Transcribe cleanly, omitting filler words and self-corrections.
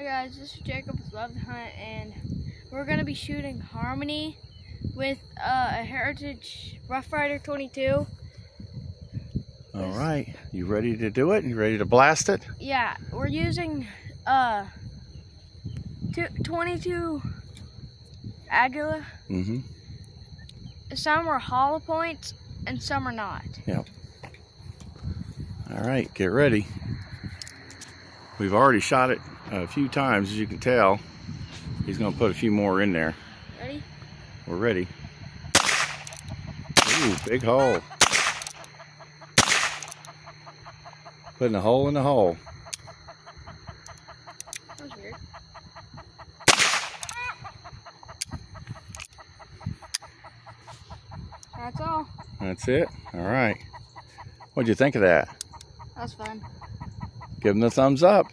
Hi guys, this is Jacob with Love the Hunt, and we're going to be shooting Hominy with a Heritage Rough Rider 22. Alright, you ready to do it? You ready to blast it? Yeah, we're using 22 Agula. Some are hollow points and some are not. Yep. Alright, get ready. We've already shot it a few times, as you can tell. He's going to put a few more in there. Ready? We're ready. Ooh, big hole. Putting a hole in the hole. That was weird. That's all. That's it? Alright. What'd you think of that? That was fun. Give him the thumbs up.